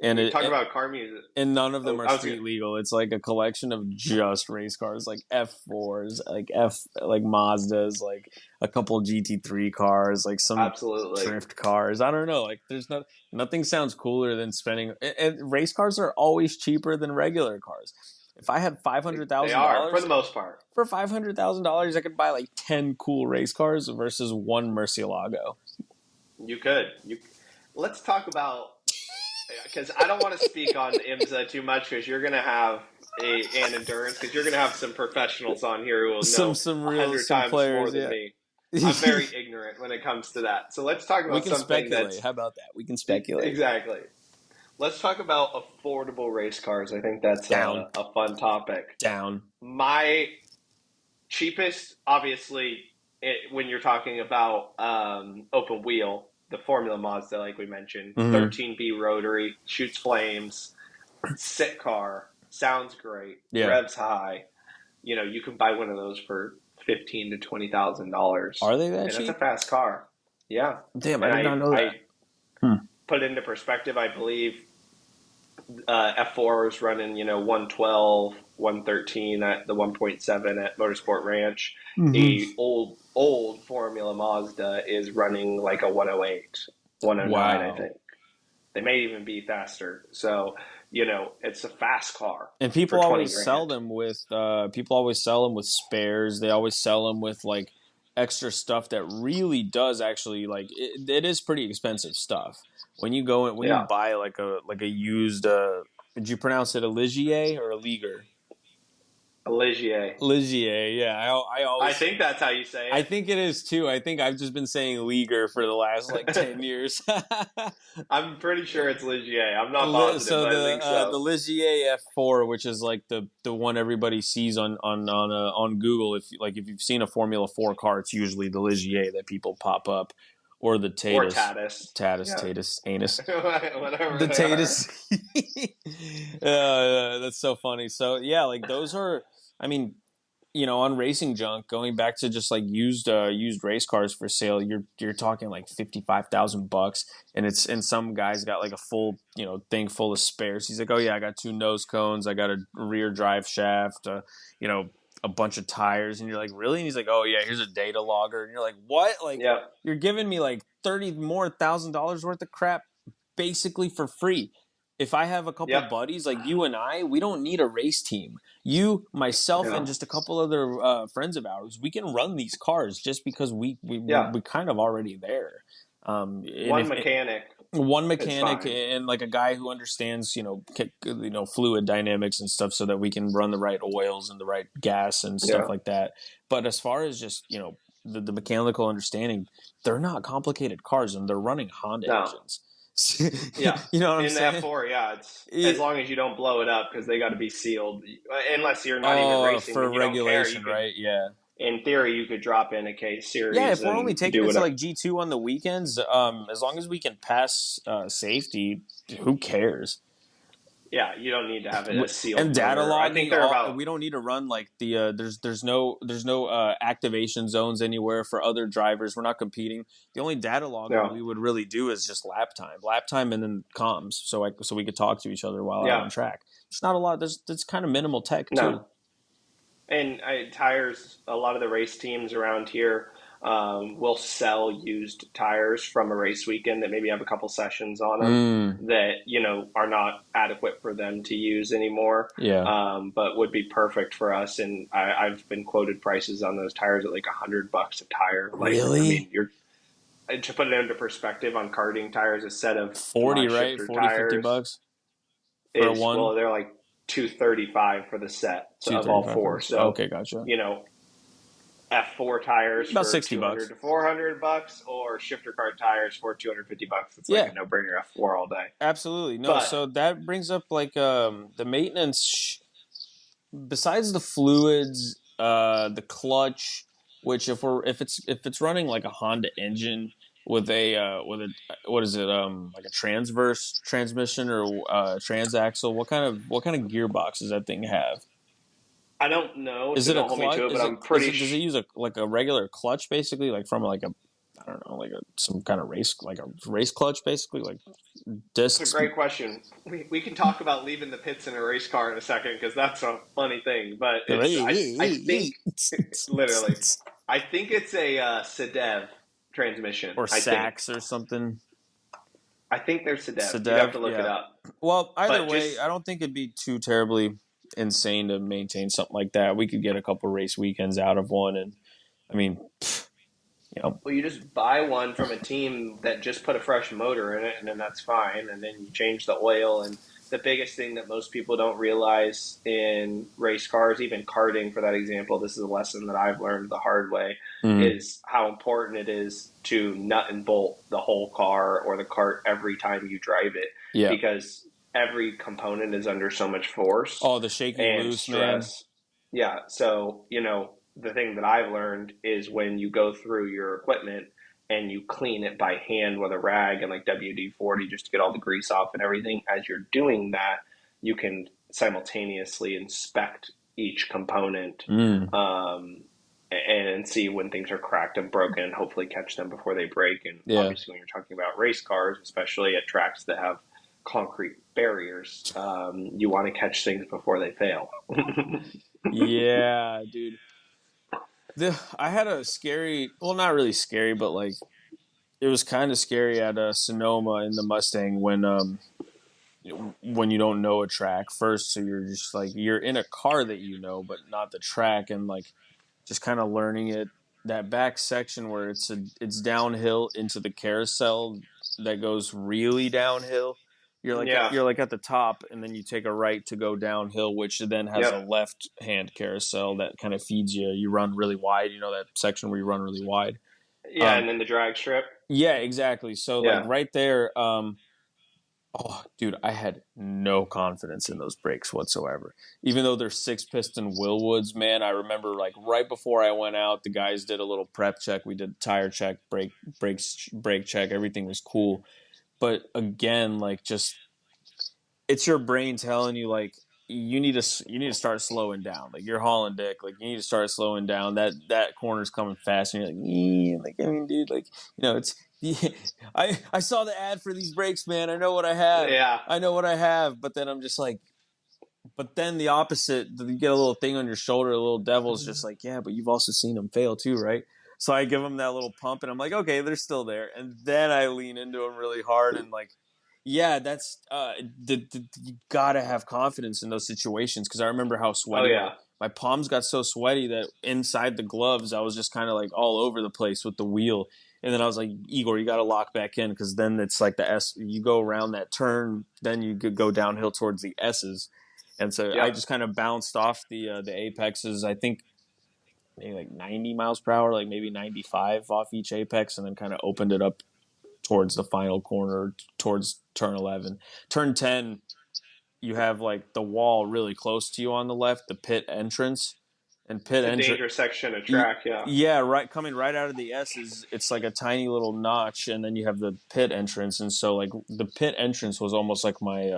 And Talk about car music. and none of them Oh, are I was gonna, street legal. It's like a collection of just race cars, like F4s, like Mazdas, like a couple GT3 cars, like some absolutely. drift cars. I don't know. Like there's nothing sounds cooler than spending. And race cars are always cheaper than regular cars. If I had five hundred They thousand are, for dollars the most part. for $500,000, I could buy like 10 cool race cars versus one Murcielago. You could. Let's talk about, because I don't want to speak on IMSA too much, because you're going to have an endurance, because you're going to have some professionals on here who will know Some 100 some times more players, than yeah. me. I'm very ignorant when it comes to that. So let's talk We about can something speculate. that's How about that? We can speculate. exactly. Let's talk about affordable race cars. I think that's Down, a fun topic. down. My cheapest, obviously, when you're talking about open wheel, the Formula Mazda, like we mentioned, Mm-hmm. 13B rotary, shoots flames, sick car, sounds great, Yeah. revs high. You know, you can buy one of those for $15,000 to $20,000, Are they that and that's a cheap? fast car. Yeah, Damn, I and did not know that. I put it into perspective. I believe F4 is running, 112, 113 at the 1.7 at Motorsport Ranch. Mm-hmm. A old Formula Mazda is running like a 108, 109, I Wow. think. They may even be faster. So, it's a fast car And for 20 grand. people always sell them with spares. They always sell them with like extra stuff that really does actually like it is pretty expensive stuff. When you go in, when you Yeah. buy like a used did you pronounce it a Ligier or a Liger? Ligier. Ligier, yeah. I I always think that's how you say I it. think it is too. I think I've just been saying Liger for the last like 10 years. I'm pretty sure it's Ligier. I'm not positive, So but I think so. the Ligier F4, which is like the one everybody sees on Google, if you've seen a Formula 4 car, it's usually the Ligier that people pop up, or the Or Tatus, Tatis. Yeah. Tatus, anus, Whatever the they are. Tatus. That's so funny. So yeah, like those are. I mean, on Racing Junk, going back to just like used race cars for sale, you're talking like $55,000, and some guy's got like a full thing full of spares. He's like, oh yeah, I got two nose cones, I got a rear drive shaft, a bunch of tires, and you're like, really? And he's like, oh yeah, here's a data logger, and you're like, what? Like Yeah. you're giving me like $30,000 worth of crap basically for free. If I have a couple Yep. buddies like you and I, we don't need a race team. You, myself, and Yeah. just a couple other friends of ours, we can run these cars just because Yeah. we kind of already there. One mechanic. One It's mechanic fine. and like a guy who understands fluid dynamics and stuff, so that we can run the right oils and the right gas and stuff Yeah. like that. But as far as just the mechanical understanding, they're not complicated cars, and they're running Honda No. engines. Yeah. You know what I'm In the saying? F4, yeah, it's as long as you don't blow it up, because they got to be sealed. Unless you're not even racing, For then you don't care. regulation, right? Yeah. in theory, you could drop in a K Yeah, series if we're only and taking do it to whatever. like G2 on the weekends, as long as we can pass safety, who cares? Yeah, you don't need to have a And sealed data motor. I think logging, they're all about we don't need to run like the there's no activation zones anywhere for other drivers. We're not competing. The only data logging no, we would really do is just lap time, and then comms, so we could talk to each other while out yeah, on track. It's not a lot. There's kind of minimal tech no. too. And tires, a lot of the race teams around here will sell used tires from a race weekend that maybe have a couple sessions on them Mm, that, are not adequate for them to use anymore, yeah. but would be perfect for us. And I've been quoted prices on those tires at like $100 a tire. Like, I Really? mean, to put it into perspective on karting tires, a set of 40, my right? shifter 40, 50 tires bucks for a is, one. well, they're like 235 for the set of all 235 for four. this. So, Okay, gotcha. you know, F4 tires About for 60 200 bucks. to $400, or shifter cart tires for $250. It's like Yeah, a no-brainer F4 all day. absolutely. No, But so that brings up like the maintenance besides the fluids, the clutch, which if it's running like a Honda engine with a what is it, like a transverse transmission or transaxle, what kind of gearbox does that thing have? I don't know, Is so it a don't hold me clutch? to it. But Is it I'm is pretty. it does it use a like a regular clutch basically, like from like a, I don't know, like some kind of race, like a race clutch basically, like It's a discs? great question. We can talk about leaving the pits in a race car in a second because that's a funny thing. But I think literally I think it's a Sedev transmission. Or I think sacks or something. they're Sedev. You'd have Sadev, to look it yeah. up. Well, either But way, just I don't think it'd be too terribly insane to maintain something like that. We could get a couple race weekends out of one, and I mean, Well, you just buy one from a team that just put a fresh motor in it, and then that's fine. And then you change the oil. And the biggest thing that most people don't realize in race cars, even karting for that example, this is a lesson that I've learned the hard way, mm, is how important it is to nut and bolt the whole car or the cart every time you drive it, yeah. because every component is under so much force Oh, the shaky and loose, man. stress. Yeah. So, the thing that I've learned is when you go through your equipment and you clean it by hand with a rag and like WD-40 just to get all the grease off and everything, as you're doing that, you can simultaneously inspect each component, Mm, and see when things are cracked and broken, and hopefully catch them before they break. And yeah, obviously, when you're talking about race cars, especially at tracks that have concrete barriers, you want to catch things before they fail. yeah, dude. I had a scary, well, not really scary, but like it was kind of scary at Sonoma in the Mustang when you don't know a track first, so you're just like you're in a car that you know, but not the track, and like just kind of learning it. That back section where it's downhill into the carousel that goes really downhill. You're like Yeah. you're like at the top, and then you take a right to go downhill, which then has a Yep. left hand carousel that kind of feeds you. You run really wide. You know that section where you run really wide. Yeah, Um, and then the drag strip. yeah, exactly. So like Yeah. right there, oh, dude, I had no confidence in those brakes whatsoever. Even though they're six piston Willwoods, man, I remember like right before I went out, the guys did a little prep check. We did tire check, brake check. Everything was cool. But again, like just it's your brain telling you like you need to start slowing down. Like you're hauling dick. Like you need to start slowing down. That corner's coming fast, and you're like, like I mean, dude, like it's. Yeah, I saw the ad for these brakes, man. I know what I have. Yeah. I know what I have. But then I'm just like, but then the opposite. You get a little thing on your shoulder. A little devil's just like, yeah, but you've also seen them fail too, right? So I give them that little pump, and I'm like, okay, they're still there. And then I lean into them really hard, and like, yeah, that's you gotta have confidence in those situations, because I remember how Oh sweaty my yeah. my palms got so sweaty that inside the gloves I was just kind of like all over the place with the wheel. And then I was like, Igor, you got to lock back in, because then it's like the S. You go around that turn, then you could go downhill towards the S's, and so I Yep. just kind of bounced off the apexes. I think maybe like 90 miles per hour, like maybe 95 off each apex, and then kind of opened it up towards the final corner, towards turn 11. Turn 10, you have like the wall really close to you on the left, the pit entrance. And It's pit a entry. dangerous section of track, yeah. Yeah, right. Coming right out of the S it's like a tiny little notch, and then you have the pit entrance, and so like the pit entrance was almost like my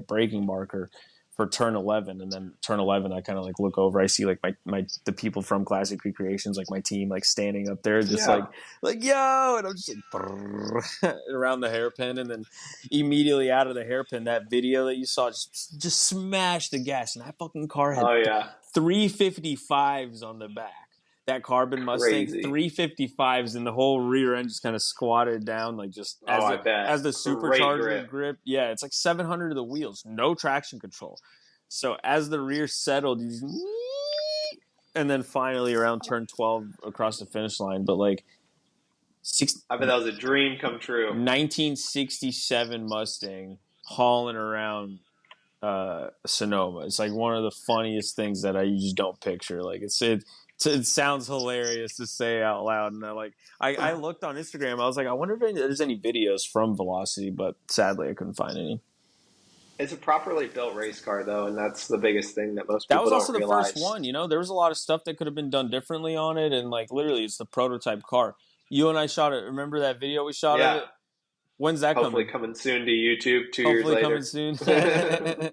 braking marker for turn 11, and then turn 11 I kind of like look over, I see like my the people from Classic Recreations, like my team, like standing up there, just Yeah. like yo, and I'm just like around the hairpin, and then immediately out of the hairpin, that video that you saw just smashed the gas, and that fucking car had Oh yeah. 355s on the back. That carbon Mustang, Crazy. 355s, and the whole rear end just kind of squatted down, like just Oh, I bet. as the Great supercharger grip. grip. Yeah, it's like 700 of the wheels, no traction control. So as the rear settled, and then finally around turn 12 across the finish line, but like I bet that was a dream come true. 1967 Mustang hauling around Sonoma. It's like one of the funniest things that I just don't picture. Like it sounds hilarious to say out loud, and I looked on Instagram. I was like, I wonder if there's any videos from Velocity, but sadly I couldn't find any. It's a properly built race car, though, and that's the biggest thing that most That people was also don't the first realize. one. There was a lot of stuff that could have been done differently on it, and like literally, it's the prototype car. You and I shot it. Remember that video we shot of Yeah. it? When's that Hopefully coming? coming soon to YouTube 2 years Hopefully coming later. soon.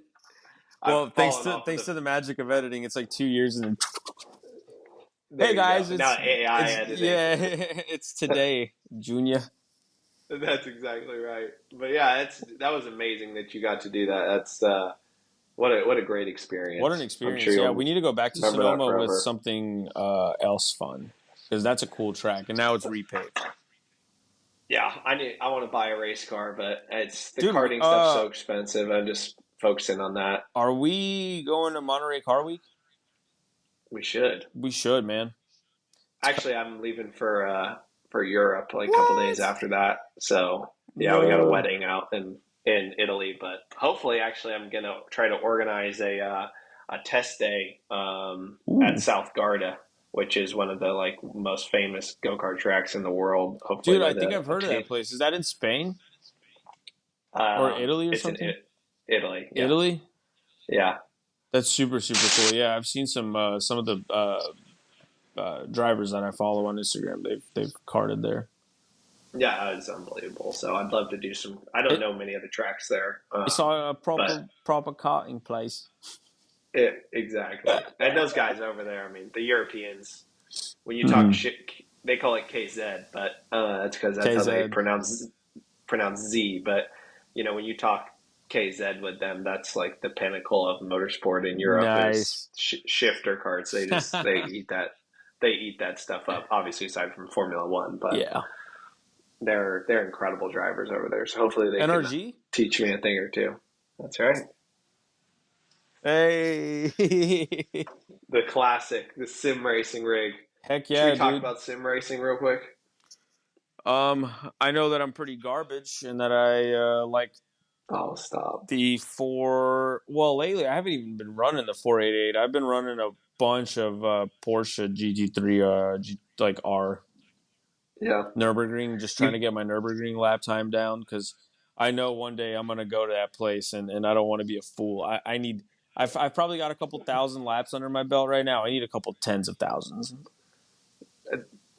I've Well, fallen off of thanks to the magic of editing, it's like 2 years and There hey you go. guys, Now AI it's editing. yeah, it's today, Junior. That's exactly right. But yeah, that was amazing that you got to do that. That's what a great What an experience. I'm sure experience! Yeah, we you'll need to go back to remember that Sonoma with forever. something else fun because that's a cool track, and now it's repaved. Yeah, I want to buy a race car, but it's the Dude, karting stuff's so expensive. I'm just focusing on that. are we going to Monterey Car Week? We should. We should, man. Actually, I'm leaving for Europe like a couple days What? after that. So yeah, we got a No. wedding out in Italy, but hopefully, actually, I'm gonna try to organize a test day at Ooh. South Garda, which is one of the like most famous go kart tracks in the world. Hopefully, Dude, I by think the I've heard of that place. Is that in Spain or um, Italy or it's in something? Italy. Yeah, Italy? yeah, That's super cool. Yeah, I've seen some of the drivers that I follow on Instagram. They've karted there. yeah. It's unbelievable. So I'd love to do some. I don't It, know many of the tracks there, it's a but proper karting place. Exactly. And those guys over there, I mean, the Europeans, when you talk Mm-hmm. shit, they call it KZ, but that's because that's how they KZ. pronounce Z. But when you talk KZ with them, that's like the pinnacle of motorsport in Europe is Nice. shifter carts. They eat that stuff up. Obviously, aside from Formula One, but Yeah. they're incredible drivers over there. So hopefully they can NRG? teach me a thing or two. That's right. Hey. The classic, the sim racing rig. Heck Should we yeah, talk dude. about sim racing real quick? I know that I'm pretty garbage and that I like Oh, stop. the four. Well, lately I haven't even been running the 488. I've been running a bunch of Porsche GT3 like R Yeah. Nürburgring, just trying to You get my Nürburgring lap time down because I know one day I'm gonna go to that place and I don't want to be a fool. I need. I've probably got a couple thousand laps under my belt right now. I need a couple tens of thousands.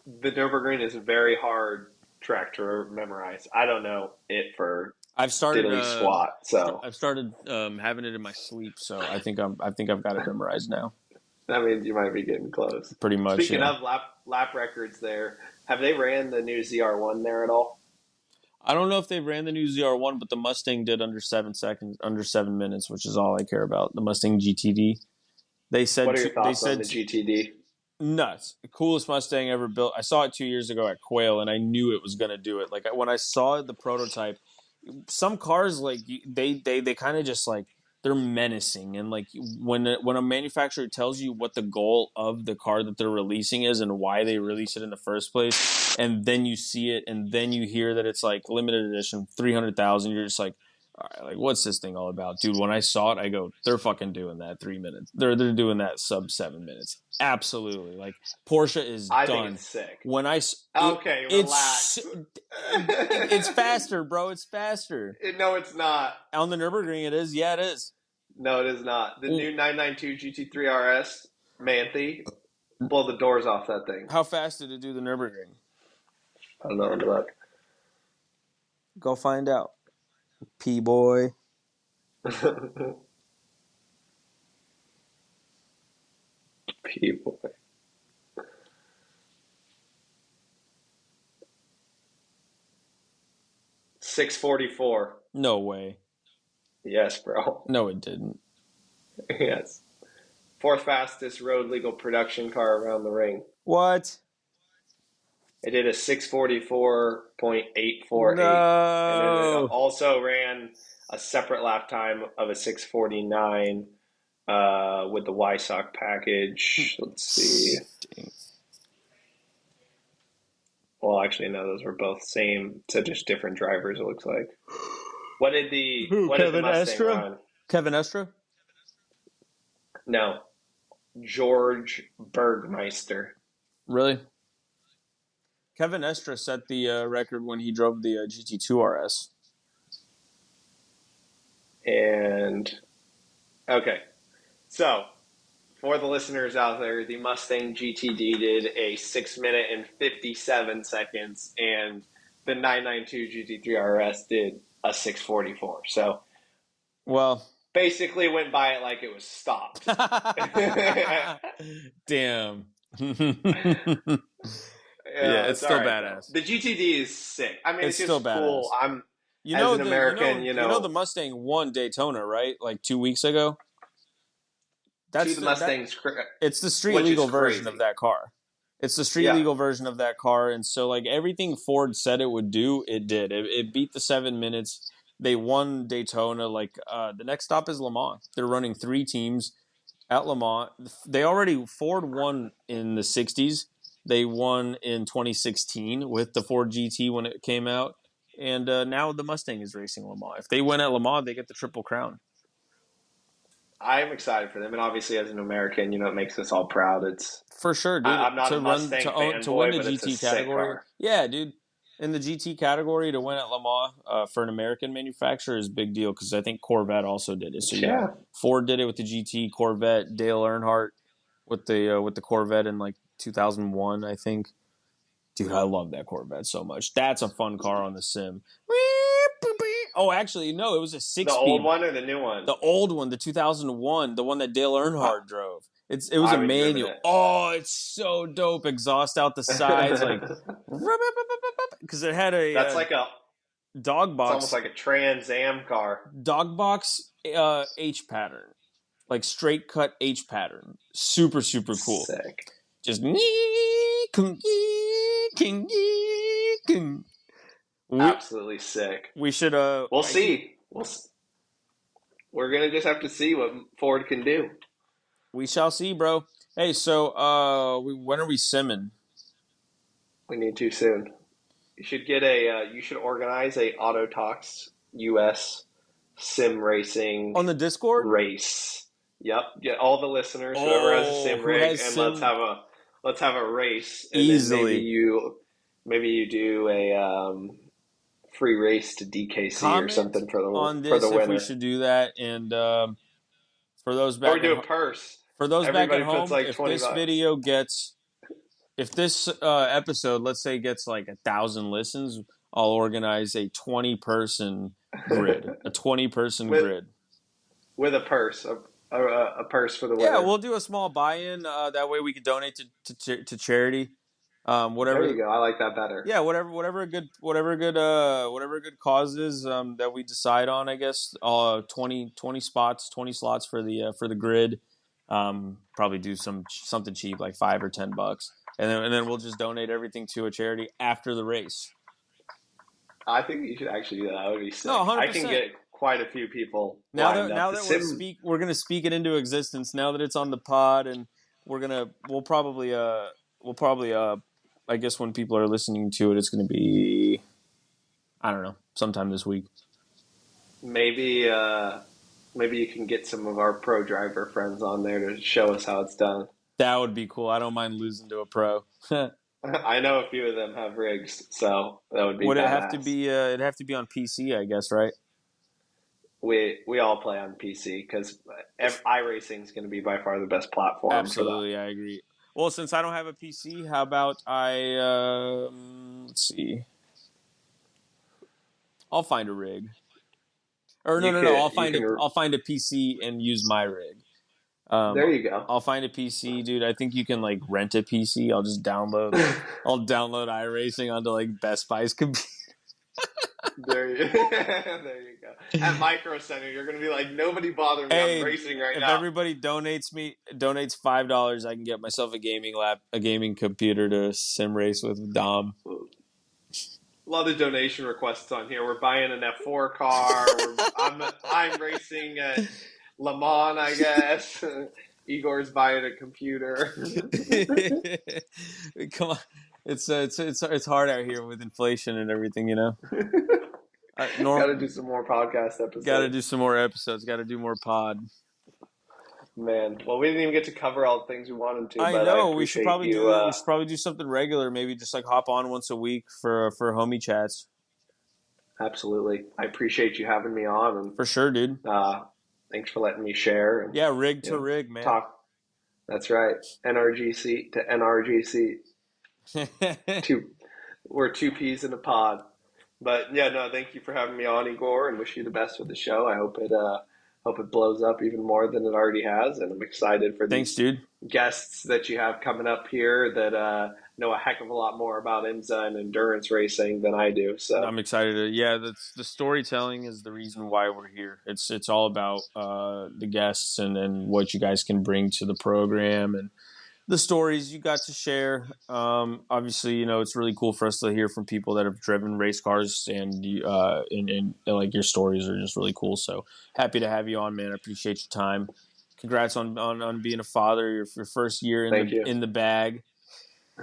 the Nürburgring is a very hard track to memorize. I don't know it for I've started. diddly squat. So I've started having it in my sleep, so I think I've got it memorized now. that means you might be getting close. Pretty much, Speaking yeah. of lap records, there have they ran the new ZR1 there at all? I don't know if they ran the new ZR1, but the Mustang did under 7 seconds, under 7 minutes, which is all I care about. The Mustang GTD. What are your thoughts on the GTD? Nuts, the coolest Mustang ever built. I saw it 2 years ago at Quail, and I knew it was going to do it. Like when I saw the prototype, some cars like they kind of just like they're menacing, and like when a manufacturer tells you what the goal of the car that they're releasing is and why they release it in the first place, and then you see it, and then you hear that it's like limited edition 300,000, you're just like, all right, like what's this thing all about, dude? When I saw it, I go, they're fucking doing that 3 minutes. They're doing that sub 7 minutes. Absolutely, like Porsche is I think done. it's sick. When Okay, relax. it's faster, bro. It's faster. No, it's not. On the Nürburgring, it is. Yeah, it is. No, it is not. The new 992 GT3 RS. Manthe, blow the doors off that thing. How fast did it do the Nürburgring? I don't know. Look. Go find out. P-boy. People. 644. No way. Yes, bro. No, it didn't. Yes. Fourth fastest road legal production car around the ring. What? It did a 644.848. And then it No. also ran a separate lap time of a 649 with the YSOC package. Let's see. Dang. Well, actually, no, those were both same. So just different drivers, it looks like. What did the Kevin Mustang Estra? run? Kevin Estra? No. George Bergmeister. Really? Kevin Estra set the record when he drove the GT2 RS. And, okay. So, for the listeners out there, the Mustang GTD did a 6 minute and 57 seconds, and the 992 GT3 RS did a 644. So, well, basically went by it like it was stopped. Damn. Yeah, it's still right, badass. though. The GTD is sick. I mean, it's just still badass. cool. I'm as an American, you know the Mustang won Daytona, right? Like 2 weeks ago. That's the Mustang's. It's the street legal version crazy. of that car. It's the street legal version of that car, and so like everything Ford said it would do, it did. It beat the 7 minutes. They won Daytona. Like the next stop is Le Mans. They're running 3 teams at Le Mans. Ford won in the 60s. They won in 2016 with the Ford GT when it came out, and now the Mustang is racing Le Mans. If they win at Le Mans, they get the Triple Crown. I'm excited for them, and obviously, as an American, it makes us all proud. It's for sure, dude. I'm not a Mustang fanboy, to win the but GT it's a category. sick car. Yeah, dude. In the GT category, to win at Le Mans for an American manufacturer is a big deal because I think Corvette also did it. So yeah, Ford did it with the GT, Corvette, Dale Earnhardt with the Corvette in like 2001, I think. Dude, I love that Corvette so much. That's a fun car on the sim. Oh, actually, no, it was a 6-speed. The old one or the new one? The old one, the 2001, the one that Dale Earnhardt drove. It was a manual. Oh, it's so dope. Exhaust out the sides, like because it had a that's like a dog box. It's almost like a Trans Am car. Dog box H pattern, like straight cut H pattern. Super super cool. Sick. Just absolutely sick. We should we'll see. We're gonna just have to see what Ford can do. We shall see, bro. Hey, so when are we simming? We need to soon. You should get you should organize a AutoTalksUS sim racing on the Discord race. Yep, get all the listeners, whoever has a sim rig, and let's have a race. And easily. Then maybe you do a free race to DKC Comment or something for the winner. If we should do that, and for those back, or do a purse. For those Everybody back at home, like if $20. This video gets, if this episode, let's say, gets like 1,000 listens, I'll organize a 20-person grid, grid with a purse, a purse for the winner. Yeah, we'll do a small buy-in. That way, we can donate to charity. Whatever. There you go. I like that better. Yeah, whatever good causes that we decide on. I guess 20 slots for the grid. Probably do something cheap like $5 or $10, and then we'll just donate everything to a charity after the race. I think you should actually do that. That would be sick. No, 100%. I can get quite a few people. Now that we're gonna speak it into existence. Now that it's on the pod, and we'll probably I guess when people are listening to it, it's gonna be, I don't know, sometime this week. Maybe you can get some of our pro driver friends on there to show us how it's done. That would be cool. I don't mind losing to a pro. I know a few of them have rigs, so that would be. Would it have to be? It'd have to be on PC, I guess, right? we all play on PC because iRacing is going to be by far the best platform for that. Absolutely, I agree. Well, since I don't have a PC, how about let's see. I'll find a rig. Or no, You no, no. could you can I'll find a PC and use my rig. There you go. I'll find a PC, dude. I think you can like rent a PC. I'll just download. I'll download iRacing onto like Best Buy's computer. There you go. At Micro Center, you're gonna be like, nobody bother me. Hey, I'm racing right if now. everybody donates $5, I can get myself a gaming computer to sim race with Dom. A lot of donation requests on here. We're buying an F4 car. I'm racing at Le Mans, I guess. Igor's buying a computer. Come on, it's hard out here with inflation and everything, you know. Got to do some more podcast episodes. Got to do some more episodes. Got to do more pod. Man, well, we didn't even get to cover all the things we wanted to. I but know I we should probably do something regular. Maybe just like hop on once a week for homie chats. Absolutely, I appreciate you having me on. And, for sure, dude. Thanks for letting me share. And, yeah, rig to rig, man. Talk. That's right. NRGC to NRGC. We're two peas in a pod. But yeah, no, thank you for having me on, Igor, and wish you the best with the show. I hope it blows up even more than it already has, and I'm excited for these guests that you have coming up here that know a heck of a lot more about IMSA and endurance racing than I do. So I'm excited. The storytelling is the reason why we're here. It's all about the guests and what you guys can bring to the program and the stories you got to share. Obviously, you know, it's really cool for us to hear from people that have driven race cars, and like your stories are just really cool. So happy to have you on, man. I appreciate your time. Congrats on being a father. Your first year in the bag.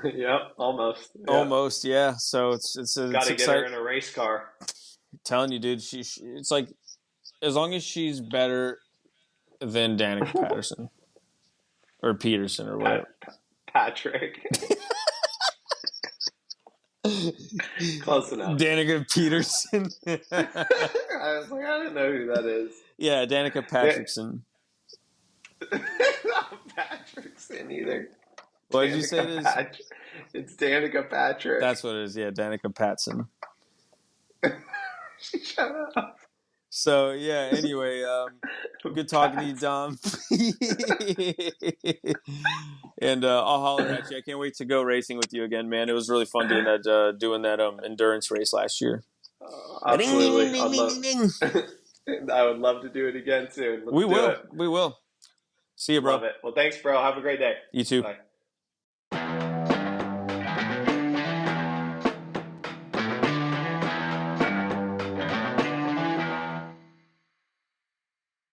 Yep, almost. Yep. Almost, yeah. So it's got to get her in a race car. I'm telling you, dude. It's like as long as she's better than Danica Patterson. Or Peterson, or whatever. Patrick. Close enough. Danica Peterson. I was like, I don't know who that is. Yeah, Danica Patrickson. Not Patrickson either. What did you say it is? It's Danica Patrick. That's what it is, yeah, Danica Patson. Shut up. So, yeah, anyway, good talking to you, Dom. And I'll holler at you. I can't wait to go racing with you again, man. It was really fun doing that endurance race last year. Absolutely. I would love to do it again soon. We will. See you, bro. Love it. Well, thanks, bro. Have a great day. You too. Bye.